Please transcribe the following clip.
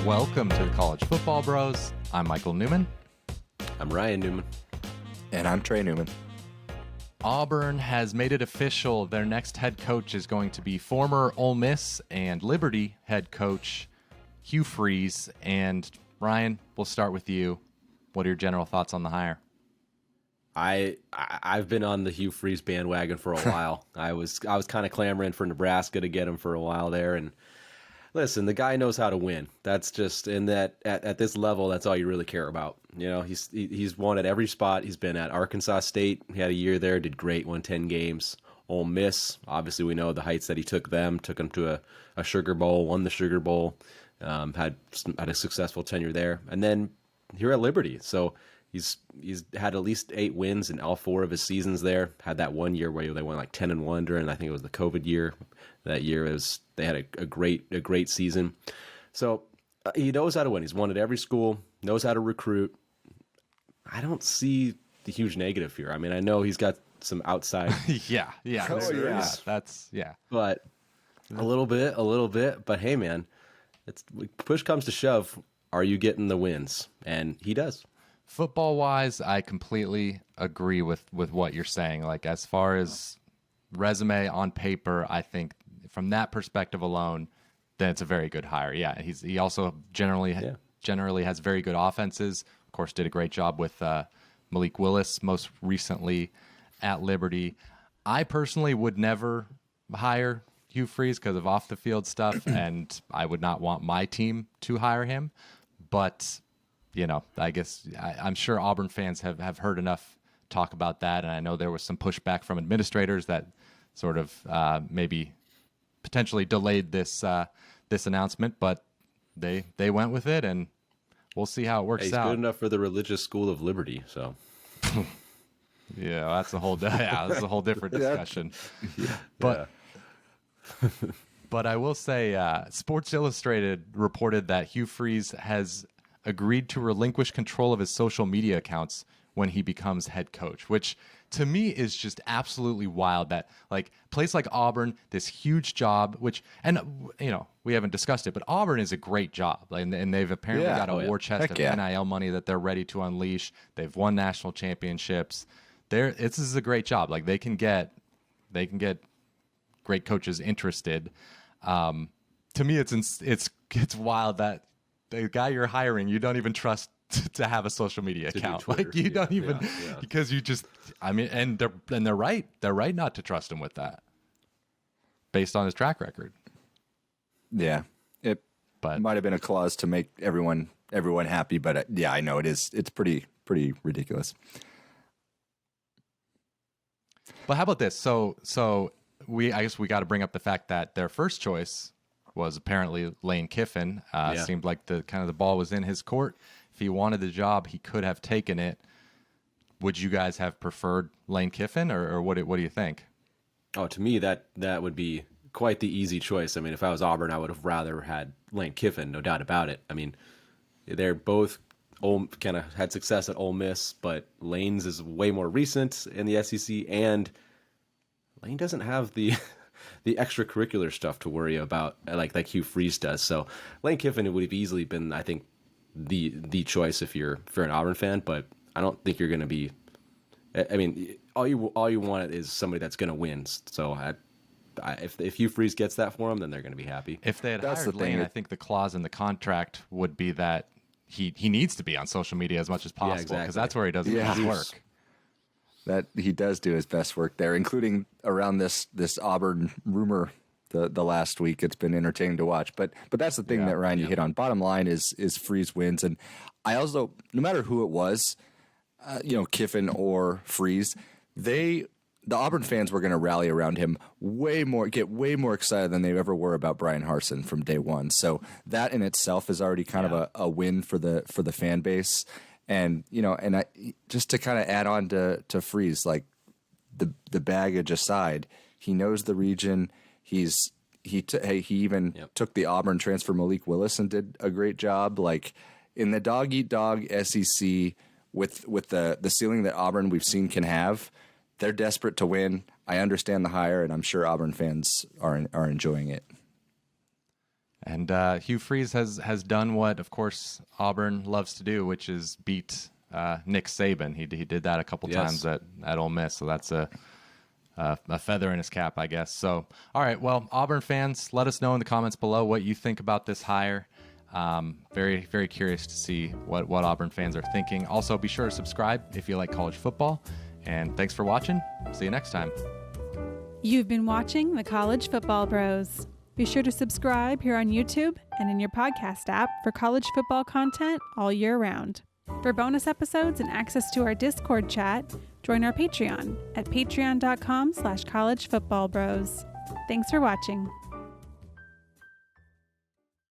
Welcome to the College Football Bros. I'm Michael Newman. I'm Ryan Newman. And I'm Trey Newman. Auburn has made it official. Their next head coach is going to be former Ole Miss and Liberty head coach Hugh Freeze. And Ryan, we'll start with you. What are your general thoughts on the hire? I've been on the Hugh Freeze bandwagon for a while. I was kind of clamoring for Nebraska to get him for a while there, and listen, the guy knows how to win. That's just in that at this level, that's all you really care about. You know, he's won at every spot. He's been at Arkansas State. He had a year there, did great, won 10 games. Ole Miss, obviously we know the heights that he took them to a Sugar Bowl, won the Sugar Bowl, had a successful tenure there, and then here at Liberty. So he's had at least 8 wins in all 4 of his seasons there. Had that one year where they went like 10-1 during, I think it was the COVID year. That year they had a great season. So he knows how to win. He's won at every school, knows how to recruit. I don't see the huge negative here. I mean, I know he's got some outside. yeah. That's. But a little bit. But hey, man, it's push comes to shove. Are you getting the wins? And he does. Football-wise, I completely agree with what you're saying. Like, as far as resume on paper, I think from that perspective alone, then it's a very good hire. Yeah, he also generally has very good offenses. Of course, did a great job with Malik Willis most recently at Liberty. I personally would never hire Hugh Freeze because of off-the-field stuff, and I would not want my team to hire him. But, you know, I guess I'm sure Auburn fans have heard enough talk about that, and I know there was some pushback from administrators that sort of maybe potentially delayed this announcement, but they went with it, and we'll see how it works out. He's good enough for the religious school of Liberty, so. Yeah, that's a whole different discussion. But but I will say, Sports Illustrated reported that Hugh Freeze has agreed to relinquish control of his social media accounts when he becomes head coach, which to me is just absolutely wild. That like place like Auburn, this huge job, and we haven't discussed it, but Auburn is a great job, and they've apparently got a war chest of NIL money that they're ready to unleash. They've won national championships. This is a great job. Like they can get great coaches interested. To me, it's wild that the guy you're hiring, you don't even trust to have a social media account. Like you don't even because you just, I mean, and they're right. They're right not to trust him with that based on his track record. Yeah, it might have been a clause to make everyone happy, but I know it's pretty ridiculous. But how about this? So I guess we got to bring up the fact that their first choice was apparently Lane Kiffin. Seemed like the ball was in his court. If he wanted the job, he could have taken it. Would you guys have preferred Lane Kiffin, or what do you think? Oh, to me, that would be quite the easy choice. I mean, if I was Auburn, I would have rather had Lane Kiffin, no doubt about it. I mean, they're both kind of had success at Ole Miss, but Lane's is way more recent in the SEC, and Lane doesn't have the extracurricular stuff to worry about like Hugh Freeze does. So Lane Kiffin would have easily been, I think, the choice if you're an Auburn fan, but I don't think you're going to be. I mean, all you want is somebody that's going to win. So if Hugh Freeze gets that for him, then they're going to be happy. If they had hired Lane, I think the clause in the contract would be that he needs to be on social media as much as possible because that's where he does his best work. That he does do his best work there, including around this Auburn rumor the last week. It's been entertaining to watch. But that's the thing that Ryan you hit on. Bottom line is Freeze wins, and I also, no matter who it was, Kiffin or Freeze, the Auburn fans were going to rally around him get way more excited than they ever were about Brian Harsin from day one. So that in itself is already kind of a win for the fan base. And I just to kind of add on to Freeze, like the baggage aside, he knows the region. He even took the Auburn transfer Malik Willis and did a great job. Like in the dog eat dog SEC with the ceiling that Auburn we've seen can have, they're desperate to win. I understand the hire, and I'm sure Auburn fans are enjoying it. And Hugh Freeze has done what, of course, Auburn loves to do, which is beat Nick Saban. He did that a couple times at Ole Miss, so that's a feather in his cap, I guess. So, all right, well, Auburn fans, let us know in the comments below what you think about this hire. Very, very curious to see what Auburn fans are thinking. Also, be sure to subscribe if you like college football. And thanks for watching. See you next time. You've been watching the College Football Bros. Be sure to subscribe here on YouTube and in your podcast app for college football content all year round. For bonus episodes and access to our Discord chat, join our Patreon at patreon.com/collegefootballbros. Thanks for watching.